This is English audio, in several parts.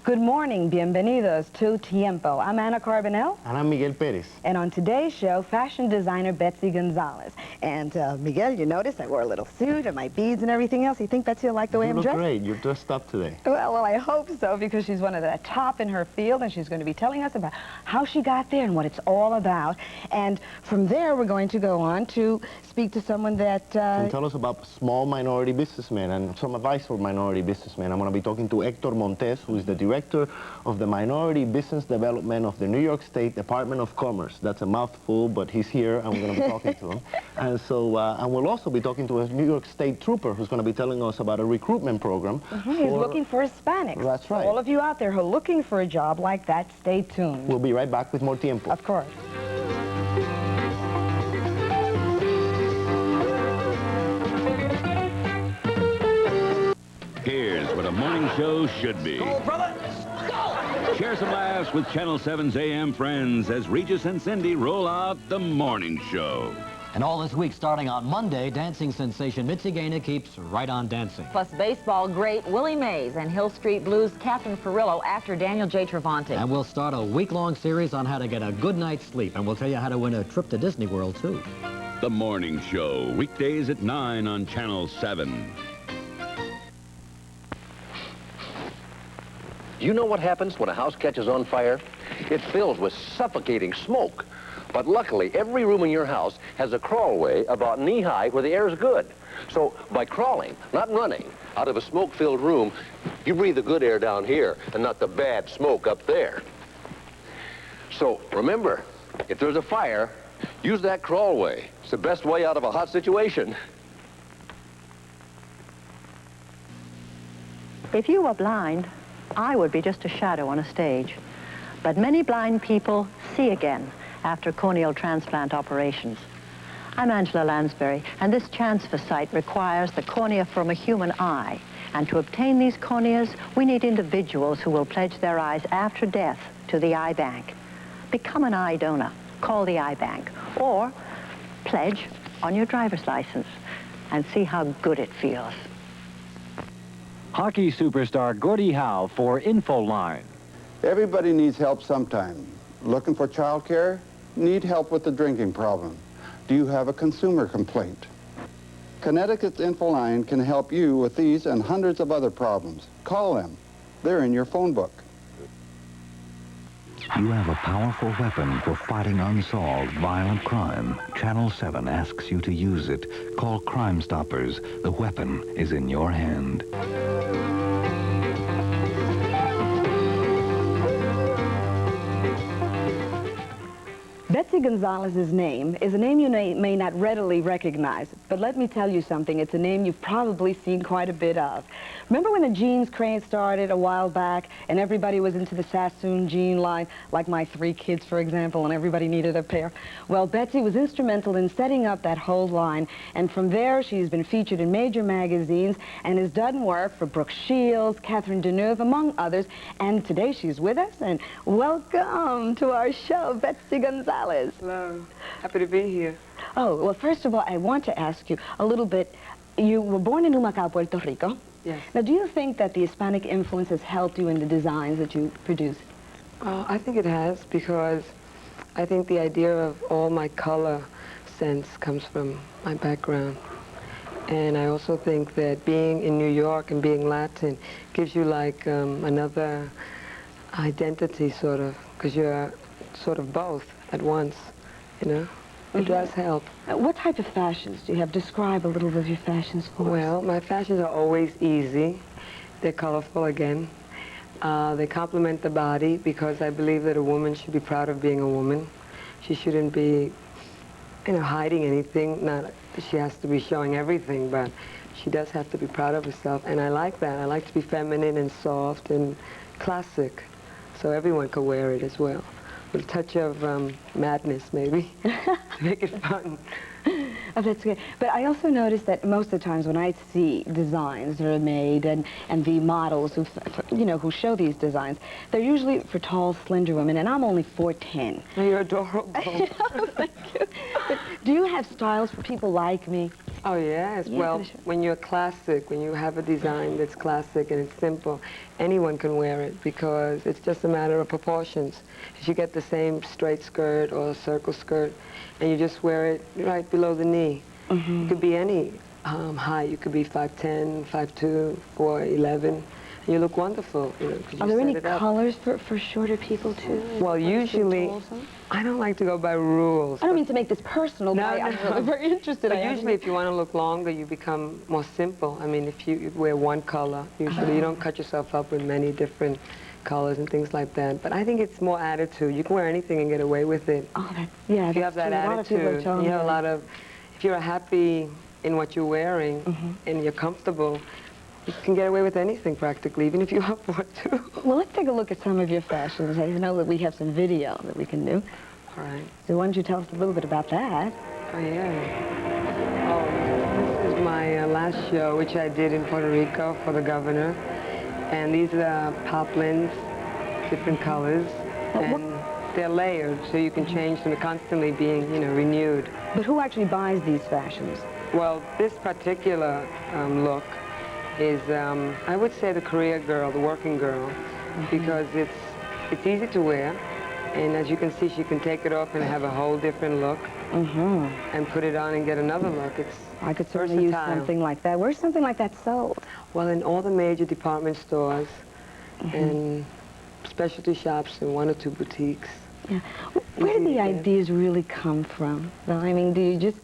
Good morning, bienvenidos to Tiempo. I'm Ana Carbonell. And I'm Miguel Perez. And on today's show, fashion designer Betsy Gonzalez. And Miguel, you noticed I wore a little suit and my beads and everything else. You think Betsy will like the way I'm dressed? You look great. You're dressed up today. Well, I hope so, because she's one of the top in her field, and she's going to be telling us about how she got there and what it's all about. And from there, we're going to go on to speak to someone that... Can tell us about small minority businessmen and some advice for minority businessmen. I'm going to be talking to Hector Montes, who is the director of the Minority Business Development of the New York State Department of Commerce. That's a mouthful, but he's here, and we're going to be talking to him. And so, and we'll also be talking to a New York State trooper who's going to be telling us about a recruitment program. He's looking for Hispanics. That's right. All of you out there who are looking for a job like that, stay tuned. We'll be right back with more Tiempo. Of course. Here's what a morning show should be. Go, brother! Go! Share some laughs with Channel 7's AM friends as Regis and Cindy roll out the morning show. And all this week, starting on Monday, dancing sensation Mitzi Gaynor keeps right on dancing. Plus baseball great Willie Mays and Hill Street Blues Captain Ferrillo after Daniel J. Travanti. And we'll start a week-long series on how to get a good night's sleep. And we'll tell you how to win a trip to Disney World, too. The morning show, weekdays at 9 on Channel 7. You know what happens when a house catches on fire? It fills with suffocating smoke. But luckily, every room in your house has a crawlway about knee-high where the air is good. So by crawling, not running, out of a smoke-filled room, you breathe the good air down here and not the bad smoke up there. So remember, if there's a fire, use that crawlway. It's the best way out of a hot situation. If you were blind, I would be just a shadow on a stage. But many blind people see again after corneal transplant operations. I'm Angela Lansbury, and this chance for sight requires the cornea from a human eye. And to obtain these corneas, we need individuals who will pledge their eyes after death to the eye bank. Become an eye donor. Call the eye bank. Or pledge on your driver's license and see how good it feels. Hockey superstar Gordie Howe for Infoline. Everybody needs help sometime. Looking for child care? Need help with the drinking problem? Do you have a consumer complaint? Connecticut's Infoline can help you with these and hundreds of other problems. Call them. They're in your phone book. You have a powerful weapon for fighting unsolved violent crime. Channel 7 asks you to use it. Call Crime Stoppers. The weapon is in your hand. Betsy Gonzalez's name is a name you may not readily recognize, but let me tell you something. It's a name you've probably seen quite a bit of. Remember when the jeans craze started a while back and everybody was into the Sassoon jean line, like my 3 kids, for example, and everybody needed a pair? Well, Betsy was instrumental in setting up that whole line, and from there she's been featured in major magazines and has done work for Brooke Shields, Catherine Deneuve, among others, and today she's with us, and welcome to our show, Betsy Gonzalez. Hello. Happy to be here. Oh, well, first of all, I want to ask you a little bit. You were born in Humacao, Puerto Rico. Yes. Now, do you think that the Hispanic influence has helped you in the designs that you produce? I think it has, because I think the idea of all my color sense comes from my background. And I also think that being in New York and being Latin gives you like another identity, sort of, because you're sort of both at once, you know? It does help. What type of fashions do you have? Describe a little of your fashions for us. Well, my fashions are always easy. They're colorful again. They complement the body, because I believe that a woman should be proud of being a woman. She shouldn't be, you know, hiding anything. Not that she has to be showing everything, but she does have to be proud of herself. And I like that. I like to be feminine and soft and classic, so everyone could wear it as well. With a touch of madness, maybe, to make it fun. Oh, that's good. But I also noticed that most of the times when I see designs that are made and the models who, you know, who show these designs, they're usually for tall, slender women, and I'm only 4'10". You're adorable. Thank you. But do you have styles for people like me? Oh, yes. Yeah, well, when you're classic, when you have a design that's classic and it's simple, anyone can wear it because it's just a matter of proportions. If you get the same straight skirt or circle skirt and you just wear it right below the knee, it could be any height. You could be 5'10", 5'2", 4'11", and you look wonderful. You know, 'cause Are you there set any it up. colors for shorter people, too? Well, usually, I don't like to go by rules. I don't mean to make this personal, but I'm really very interested. But usually, if you want to look longer, you become more simple. I mean, if you wear one color, usually you don't cut yourself up with many different colors and things like that. But I think it's more attitude. You can wear anything and get away with it. Oh, yeah, if you have that attitude, you have a lot of. If you're happy in what you're wearing and you're comfortable, you can get away with anything practically, even if you up for it too. Well, let's take a look at some of your fashions. I know that we have some video that we can do. All right. So why don't you tell us a little bit about that? Oh, yeah. Oh, this is my last show, which I did in Puerto Rico for the governor. And these are poplins, different colors. And they're layered, so you can change them, constantly being, you know, renewed. But who actually buys these fashions? Well, this particular look is, I would say, the career girl, the working girl, because it's easy to wear, and as you can see, she can take it off and have a whole different look, and put it on and get another look. I could certainly use something like that. Where's something like that sold? Well, in all the major department stores, and specialty shops, and 1 or 2 boutiques. Yeah. Where do the ideas really come from, though? I mean, do you just...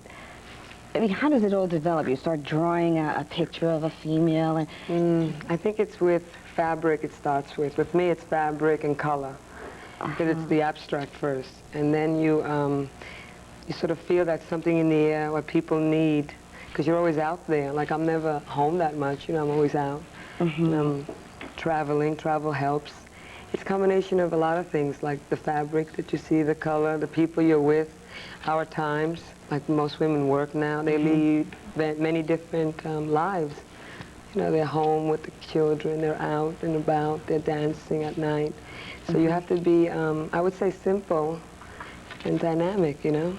I mean, how does it all develop? You start drawing a picture of a female and... I think it's with fabric it starts with. With me, it's fabric and color, because it's the abstract first. And then you sort of feel that something in the air, what people need, because you're always out there. Like, I'm never home that much, you know, I'm always out. Traveling, travel helps. It's a combination of a lot of things, like the fabric that you see, the color, the people you're with, our times. Like most women work now, they lead many different lives. You know, they're home with the children, they're out and about, they're dancing at night. So you have to be, I would say, simple and dynamic, you know.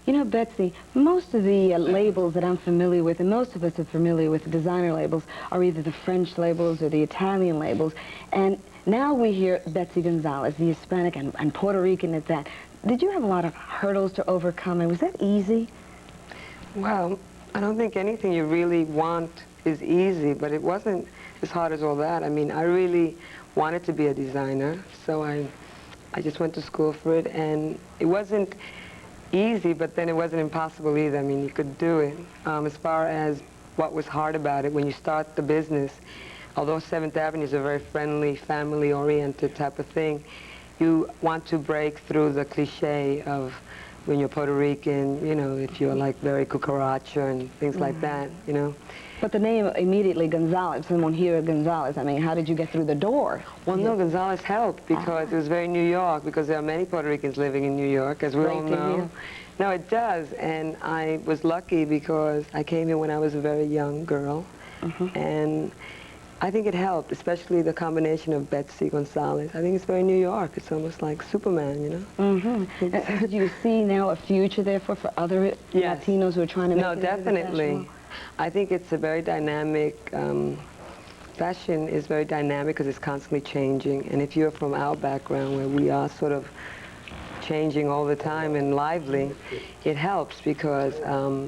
You know, Betsy, most of the labels that I'm familiar with, and most of us are familiar with, the designer labels, are either the French labels or the Italian labels. And now we hear Betsy Gonzalez, the Hispanic and Puerto Rican at that. Did you have a lot of hurdles to overcome, and was that easy? Well, I don't think anything you really want is easy, but it wasn't as hard as all that. I mean, I really wanted to be a designer, so I just went to school for it, and it wasn't easy, but then it wasn't impossible either. I mean, you could do it. As far as what was hard about it, when you start the business, although 7th Avenue is a very friendly, family-oriented type of thing, you want to break through the cliche of when you're Puerto Rican, you know, if you're like very cucaracha and things like that, you know. But the name immediately, Gonzalez, someone here, Gonzalez, I mean, how did you get through the door? Well, no, Gonzalez helped because it was very New York, because there are many Puerto Ricans living in New York, as we all know. No, it does, and I was lucky because I came here when I was a very young girl, and I think it helped, especially the combination of Betsy Gonzalez. I think it's very New York. It's almost like Superman, you know? Do you see now a future, therefore, for other Latinos who are trying to make it? No, definitely. I think it's a very dynamic, fashion is very dynamic because it's constantly changing. And if you're from our background where we are sort of changing all the time and lively, it helps because...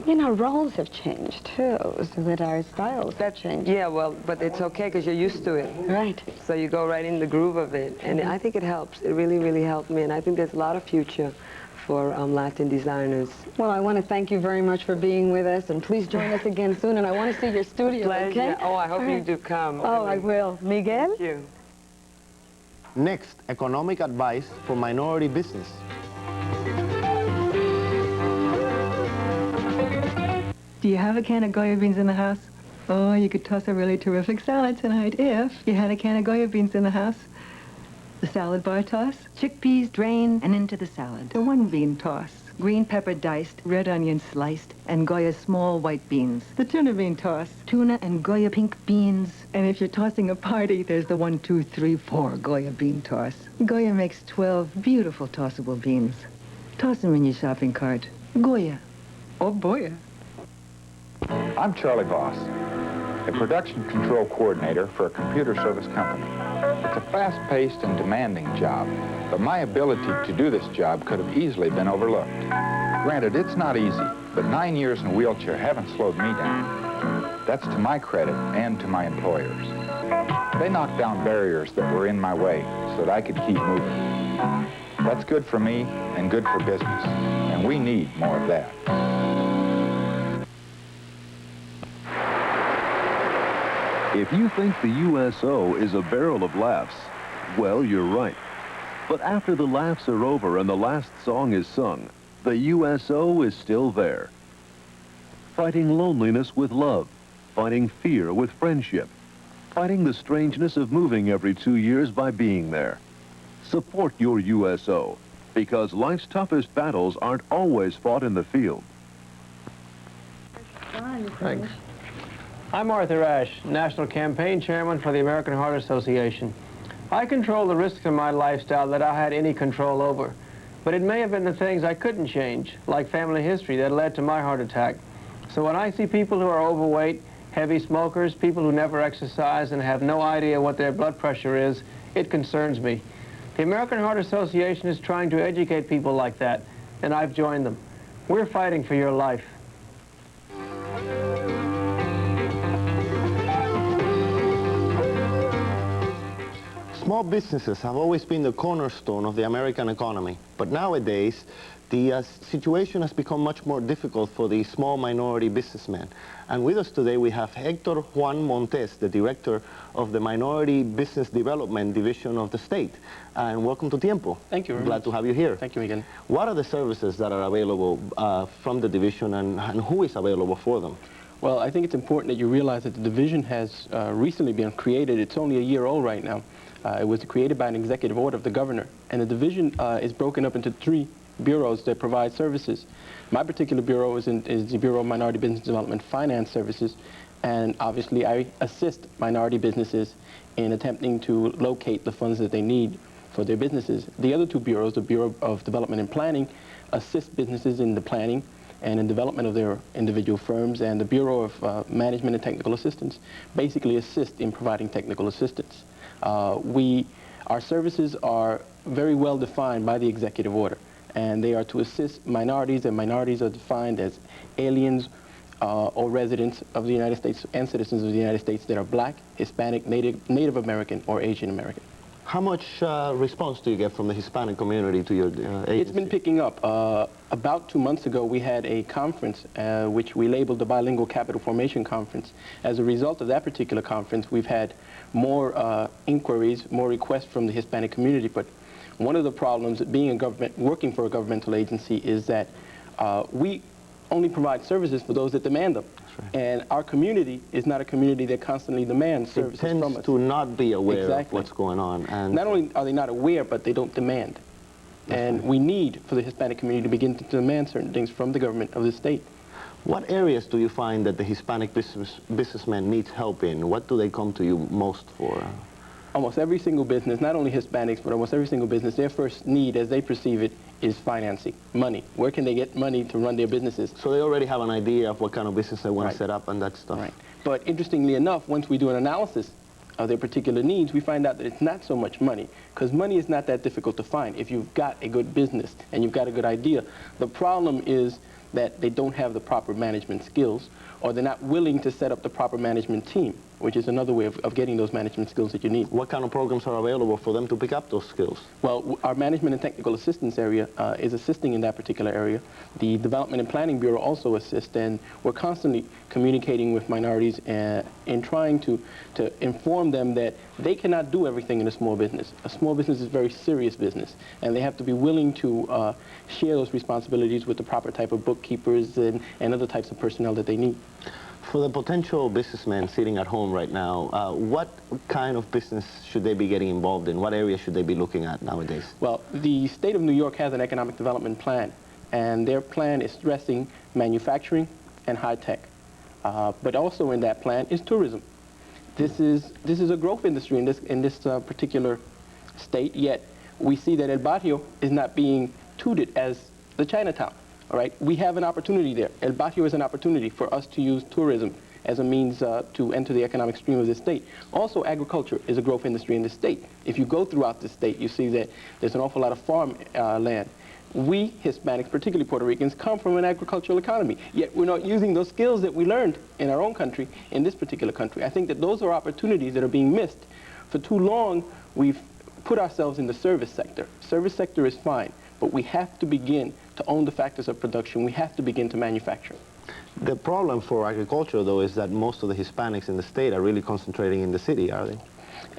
you know, roles have changed, too, so that our styles have changed. Yeah, well, but it's okay because you're used to it. Right. So you go right in the groove of it. And I think it helps. It really, really helped me. And I think there's a lot of future for Latin designers. Well, I want to thank you very much for being with us, and please join us again soon, and I want to see your studio, okay? Oh, I hope you do come. Oh, I will. Miguel? Thank you. Next, economic advice for minority business. Do you have a can of Goya beans in the house? Oh, you could toss a really terrific salad tonight if you had a can of Goya beans in the house. The salad bar toss, chickpeas drained and into the salad. The 1 bean toss, green pepper diced, red onion sliced, and Goya small white beans. The tuna bean toss, tuna and Goya pink beans. And if you're tossing a party, there's the 1, 2, 3, 4 Goya bean toss. Goya makes 12 beautiful tossable beans. Toss them in your shopping cart. Goya. Oh, boy. I'm Charlie Voss, a production control coordinator for a computer service company. It's a fast-paced and demanding job, but my ability to do this job could have easily been overlooked. Granted, it's not easy, but 9 years in a wheelchair haven't slowed me down. That's to my credit and to my employers. They knocked down barriers that were in my way so that I could keep moving. That's good for me and good for business, and we need more of that. If you think the USO is a barrel of laughs, well, you're right. But after the laughs are over and the last song is sung, the USO is still there. Fighting loneliness with love, fighting fear with friendship, fighting the strangeness of moving every 2 years by being there. Support your USO, because life's toughest battles aren't always fought in the field. Thanks. I'm Arthur Ashe, National Campaign Chairman for the American Heart Association. I control the risks in my lifestyle that I had any control over, but it may have been the things I couldn't change, like family history, that led to my heart attack. So when I see people who are overweight, heavy smokers, people who never exercise and have no idea what their blood pressure is, it concerns me. The American Heart Association is trying to educate people like that, and I've joined them. We're fighting for your life. Small businesses have always been the cornerstone of the American economy, but nowadays the situation has become much more difficult for the small minority businessmen. And with us today we have Hector Juan Montes, the director of the Minority Business Development Division of the state. And welcome to Tiempo. Thank you very Glad much. to have you here. Thank you, Miguel. What are the services that are available from the division, and who is available for them? Well, I think it's important that you realize that the division has recently been created. It's only a year old right now. It was created by an executive order of the governor, and the division is broken up into 3 bureaus that provide services. My particular bureau is the Bureau of Minority Business Development Finance Services, and obviously I assist minority businesses in attempting to locate the funds that they need for their businesses. The other 2 bureaus, the Bureau of Development and Planning, assist businesses in the planning and in development of their individual firms, and the Bureau of Management and Technical Assistance basically assist in providing technical assistance. Our services are very well defined by the executive order, and they are to assist minorities, and minorities are defined as aliens or residents of the United States and citizens of the United States that are Black, Hispanic, Native American, or Asian American. How much response do you get from the Hispanic community to your agency? It's been picking up. About 2 months ago, we had a conference which we labeled the Bilingual Capital Formation Conference. As a result of that particular conference, we've had more inquiries, more requests from the Hispanic community. But one of the problems being working for a governmental agency is that we only provide services for those that demand them. Right. And our community is not a community that constantly demands services from us. It tends to not be aware of what's going on. And not only are they not aware, but they don't demand. And we need for the Hispanic community to begin to demand certain things from the government of the state. What areas do you find that the Hispanic businessman needs help in? What do they come to you most for? Almost every single business, not only Hispanics, but almost every single business, their first need, as they perceive it, is financing, money. Where can they get money to run their businesses? So they already have an idea of what kind of business they want to set up and that stuff. Right. But interestingly enough, once we do an analysis of their particular needs, we find out that it's not so much money, because money is not that difficult to find if you've got a good business and you've got a good idea. The problem is that they don't have the proper management skills, or they're not willing to set up the proper management team, which is another way of getting those management skills that you need. What kind of programs are available for them to pick up those skills? Well, our management and technical assistance area is assisting in that particular area. The Development and Planning Bureau also assists, and we're constantly communicating with minorities and trying to inform them that they cannot do everything in a small business. A small business is a very serious business, and they have to be willing to share those responsibilities with the proper type of bookkeepers and other types of personnel that they need. For the potential businessmen sitting at home right now, what kind of business should they be getting involved in? What area should they be looking at nowadays? Well, the state of New York has an economic development plan, and their plan is stressing manufacturing and high tech. But also in that plan is tourism. This is a growth industry in this particular state, yet we see that El Barrio is not being touted as the Chinatown All right, we have an opportunity there. El Barrio is an opportunity for us to use tourism as a means to enter the economic stream of this state. Also, agriculture is a growth industry in this state. If you go throughout the state, you see that there's an awful lot of farm land. We Hispanics, particularly Puerto Ricans, come from an agricultural economy, yet we're not using those skills that we learned in our own country, in this particular country. I think that those are opportunities that are being missed. For too long, we've put ourselves in the service sector. Service sector is fine, but we have to begin to own the factors of production. We have to begin to manufacture. The problem for agriculture, though, is that most of the Hispanics in the state are really concentrating in the city, are they?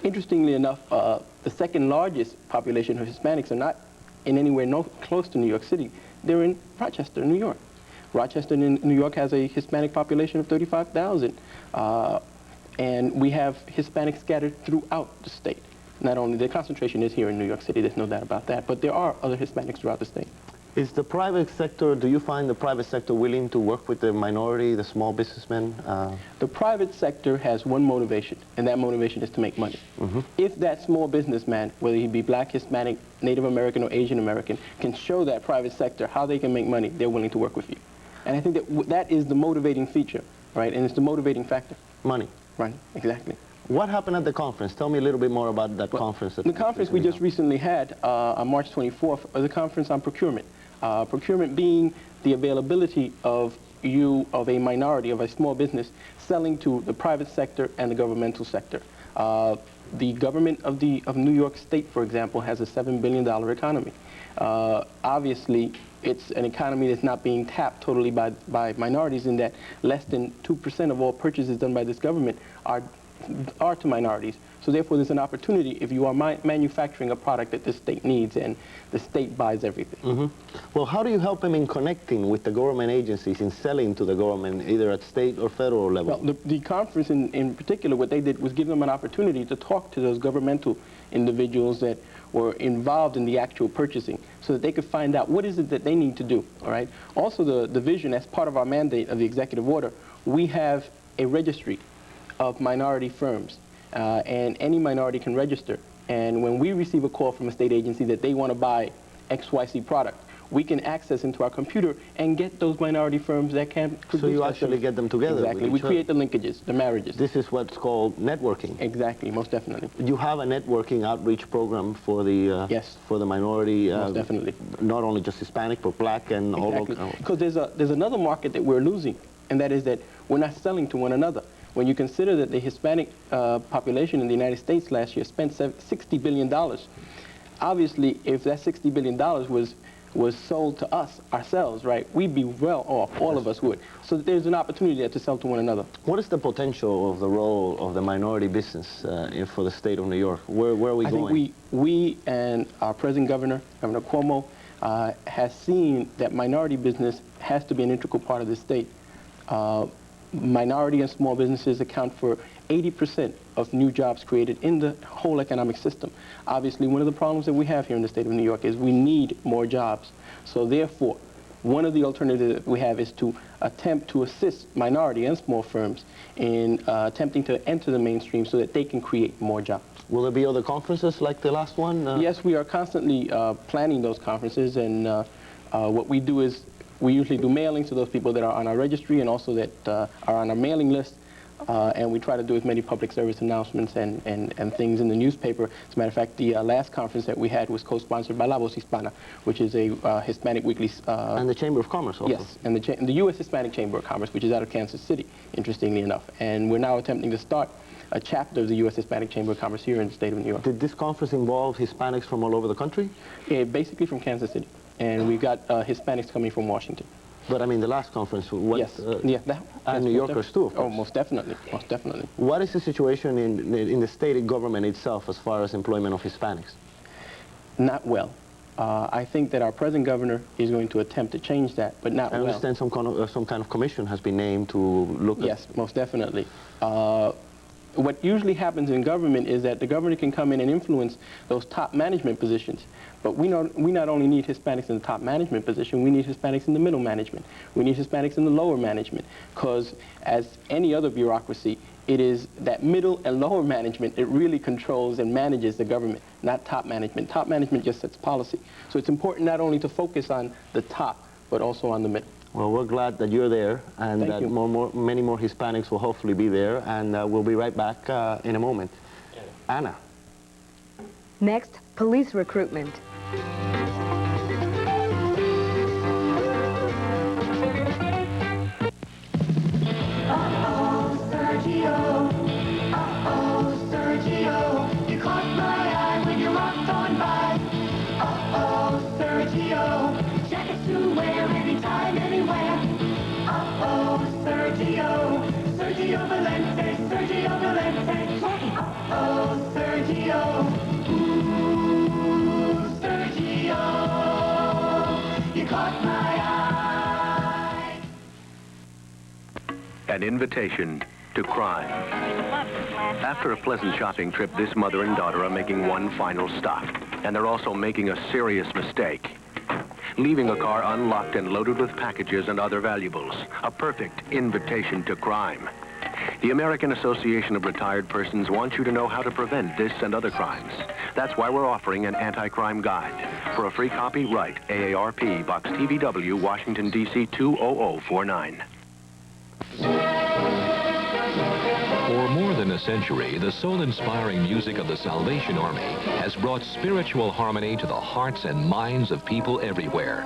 Interestingly enough, The second largest population of Hispanics are not in anywhere close to New York City. They're in Rochester, New York. Rochester, New York has a Hispanic population of 35,000. And we have Hispanics scattered throughout the state. Not only the concentration is here in New York City, there's no doubt about that, but there are other Hispanics throughout the state. Is the private sector, do you find the private sector willing to work with the minority, the small businessmen? The private sector has one motivation, and that motivation is to make money. If that small businessman, whether he be black, Hispanic, Native American, or Asian American, can show that private sector how they can make money, they're willing to work with you. And I think that that is the motivating feature, right? And it's the motivating factor. Money. Right, exactly. What happened at the conference? Tell me a little bit more about that conference. The conference we just recently had on March 24th was a conference on procurement. Procurement being the availability of a minority, of a small business, selling to the private sector and the governmental sector. The government of New York State, for example, has a $7 billion economy. Obviously, it's an economy that's not being tapped totally by minorities, in that less than 2% of all purchases done by this government are to minorities. So therefore, there's an opportunity if you are manufacturing a product that this state needs, and the state buys everything. Well, how do you help them in connecting with the government agencies, in selling to the government, either at state or federal level? Well, the conference in particular, what they did was give them an opportunity to talk to those governmental individuals that were involved in the actual purchasing, so that they could find out what is it that they need to do, all right? Also, the division, as part of our mandate of the executive order, we have a registry of minority firms, and any minority can register. And when we receive a call from a state agency that they want to buy XYZ product, we can access into our computer and get those minority firms that can produce. So you actually get them together? Exactly. We create the linkages, the marriages. This is what's called networking. Exactly, most definitely. You have a networking outreach program for the yes, for the minority. Most definitely. Not only just Hispanic, but black and exactly. all. Because there's another market that we're losing, and that is that we're not selling to one another. When you consider that the Hispanic population in the United States last year spent $60 billion, obviously, if that $60 billion was sold to us, ourselves, right, we'd be well off, all of us would. So there's an opportunity there to sell to one another. What is the potential of the role of the minority business for the state of New York? Where are we going? I think we and our present governor, Governor Cuomo, has seen that minority business has to be an integral part of the state. Minority and small businesses account for 80% of new jobs created in the whole economic system. Obviously, one of the problems that we have here in the state of New York is we need more jobs. So therefore, one of the alternatives that we have is to attempt to assist minority and small firms in attempting to enter the mainstream so that they can create more jobs. Will there be other conferences like the last one? Yes, we are constantly planning those conferences, and what we do is we usually do mailings to those people that are on our registry and also that are on our mailing list, and we try to do as many public service announcements and things in the newspaper. As a matter of fact, the last conference that we had was co-sponsored by La Voz Hispana, which is a Hispanic weekly... and the Chamber of Commerce also. Yes, and the U.S. Hispanic Chamber of Commerce, which is out of Kansas City, interestingly enough. And we're now attempting to start a chapter of the U.S. Hispanic Chamber of Commerce here in the state of New York. Did this conference involve Hispanics from all over the country? Yeah, basically from Kansas City. And we've got Hispanics coming from Washington. But I mean, the last conference, what? Yes, and New Yorkers too, of course. Oh, most definitely, most definitely. What is the situation in the state government itself as far as employment of Hispanics? Not well. I think that our present governor is going to attempt to change that, but not well. I understand some kind of commission has been named to look at... Yes, most definitely. What usually happens in government is that the governor can come in and influence those top management positions. But we not only need Hispanics in the top management position, we need Hispanics in the middle management. We need Hispanics in the lower management, because as any other bureaucracy, it is that middle and lower management that really controls and manages the government, not top management. Top management just sets policy. So it's important not only to focus on the top, but also on the men. Well, we're glad that you're there, and Thank that you. many more Hispanics will hopefully be there, and we'll be right back in a moment. Anna. Next, police recruitment. An invitation to crime. After a pleasant shopping trip, this mother and daughter are making one final stop. And they're also making a serious mistake. Leaving a car unlocked and loaded with packages and other valuables. A perfect invitation to crime. The American Association of Retired Persons wants you to know how to prevent this and other crimes. That's why we're offering an anti-crime guide. For a free copy, write AARP, Box TVW, Washington, D.C. 20049. For more than a century, the soul-inspiring music of the Salvation Army has brought spiritual harmony to the hearts and minds of people everywhere.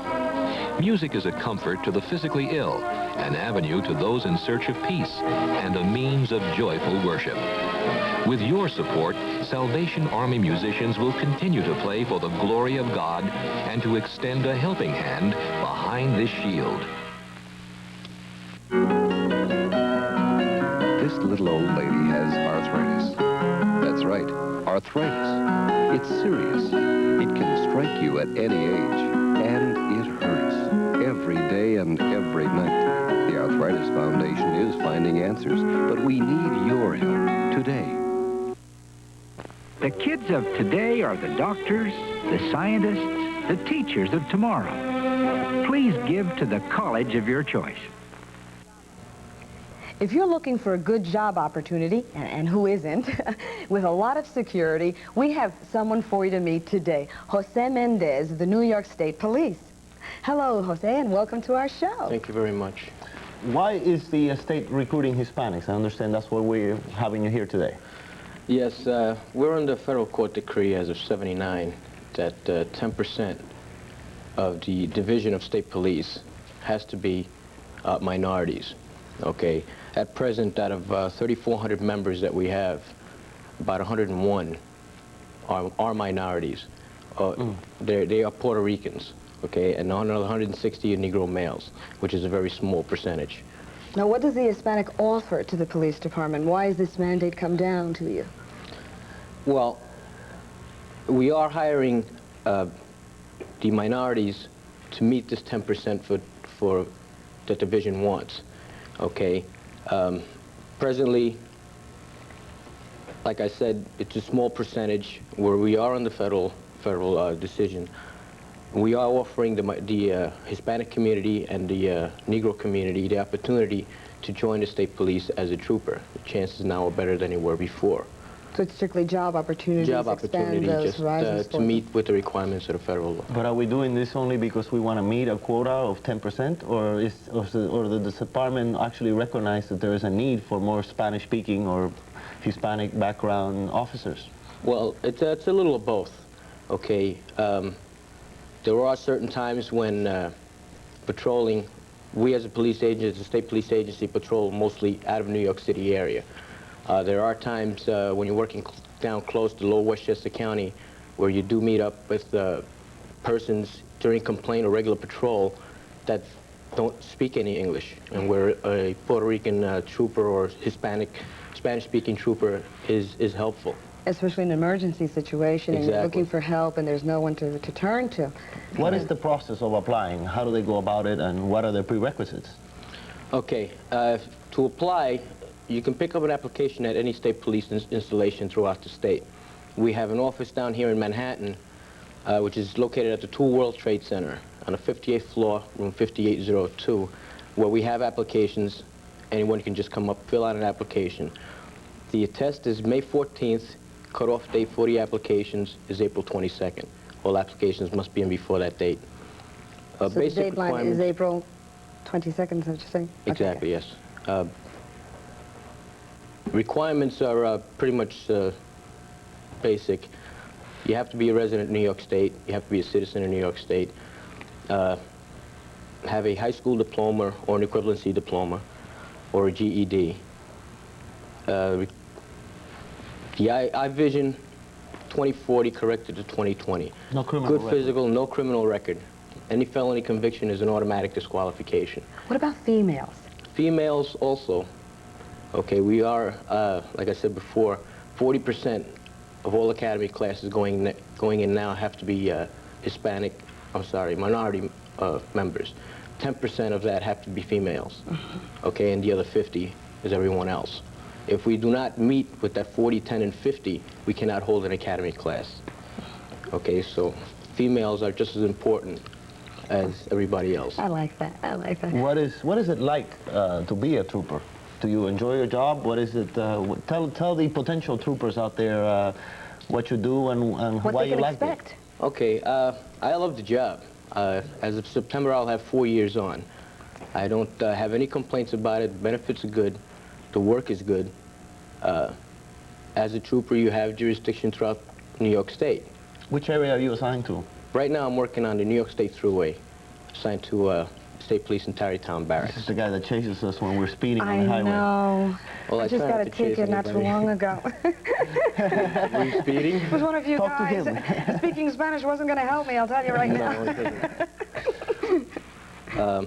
Music is a comfort to the physically ill, an avenue to those in search of peace, and a means of joyful worship. With your support, Salvation Army musicians will continue to play for the glory of God and to extend a helping hand behind this shield. This little old lady has arthritis. That's right, arthritis. It's serious. It can strike you at any age, and it hurts every day and every night. The Arthritis Foundation is finding answers, but we need your help today. The kids of today are the doctors, the scientists, the teachers of tomorrow. Please give to the college of your choice. If you're looking for a good job opportunity, and who isn't, with a lot of security, we have someone for you to meet today, Jose Mendez, the New York State Police. Hello, Jose, and welcome to our show. Thank you very much. Why is the state recruiting Hispanics? I understand that's why we're having you here today. Yes, we're under federal court decree as of '79 that 10% of the Division of State Police has to be minorities. Okay. At present, out of 3,400 members that we have, about 101 are minorities. They are Puerto Ricans, okay, and another 160 are Negro males, which is a very small percentage. Now, what does the Hispanic offer to the police department? Why has this mandate come down to you? Well, we are hiring the minorities to meet this 10% for that division wants, okay? Presently, like I said, it's a small percentage where we are on the federal decision. We are offering the Hispanic community and the Negro community the opportunity to join the state police as a trooper. The chances now are better than they were before. So it's strictly job opportunities, job opportunity, just to meet with the requirements of the federal law. But are we doing this only because we want to meet a quota of 10%, or does the department actually recognize that there is a need for more Spanish-speaking or Hispanic background officers? Well, it's a little of both, okay? There are certain times when patrolling, we as a police agency, the state police agency, patrol mostly out of New York City area. There are times when you're working down close to Lower Westchester County where you do meet up with persons during complaint or regular patrol that don't speak any English, and where a Puerto Rican trooper or Spanish-speaking trooper is helpful. Especially in an emergency situation, and you're looking for help and there's no one to turn to. What is the process of applying? How do they go about it, and what are the prerequisites? Okay, to apply, you can pick up an application at any state police installation throughout the state. We have an office down here in Manhattan, which is located at the 2 World Trade Center on the 58th floor, room 5802, where we have applications. Anyone can just come up, fill out an application. The test is May 14th. Cutoff date for the applications is April 22nd. All applications must be in before that date. So the deadline is April 22nd, is that what you're saying? Exactly, yes. Requirements are pretty much basic. You have to be a resident of New York State. You have to be a citizen of New York State. Have a high school diploma or an equivalency diploma or a GED. The eye vision 2040 corrected to 2020. No criminal Good physical, no criminal record. Any felony conviction is an automatic disqualification. What about females? Females also. Okay, we are, like I said before, 40% of all academy classes going in now have to be Hispanic, minority members. 10% of that have to be females. Okay, and the other 50 is everyone else. If we do not meet with that 40, 10, and 50, we cannot hold an academy class. Okay, so females are just as important as everybody else. I like that. I like that. What is it like to be a trooper? Do you enjoy your job? What is it? Tell the potential troopers out there what you do and why you like it. Okay, I love the job. As of September, I'll have 4 years on. I don't have any complaints about it. Benefits are good. The work is good. As a trooper, you have jurisdiction throughout New York State. Which area are you assigned to? Right now, I'm working on the New York State Thruway, assigned to State Police in Tarrytown Barracks. This is the guy that chases us when we're speeding on the highway. I know. Well, I just got a ticket not too long ago. Were you speeding? It was one of you guys. Speaking Spanish wasn't going to help me, I'll tell you right now. No,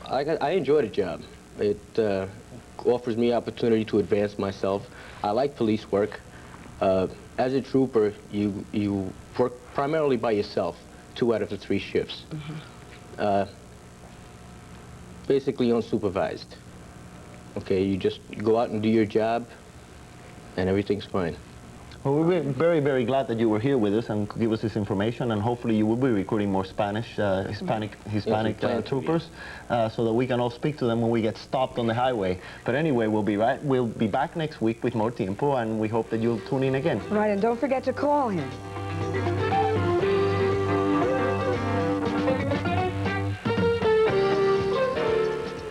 I enjoy the job. It offers me opportunity to advance myself. I like police work. As a trooper, you work primarily by yourself, 2 out of the 3 shifts. Basically unsupervised. Okay, you just go out and do your job, and everything's fine. Well, we're very, very glad that you were here with us and could give us this information, and hopefully you will be recruiting more Hispanic troopers, so that we can all speak to them when we get stopped on the highway. But anyway, we'll be back next week with more Tiempo, and we hope that you'll tune in again. Right, and don't forget to call him.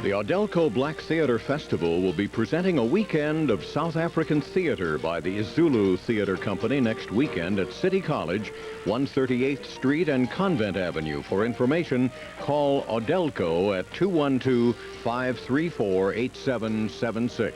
The Audelco Black Theatre Festival will be presenting a weekend of South African theater by the Zulu Theater Company next weekend at City College, 138th Street and Convent Avenue. For information, call Audelco at 212-534-8776.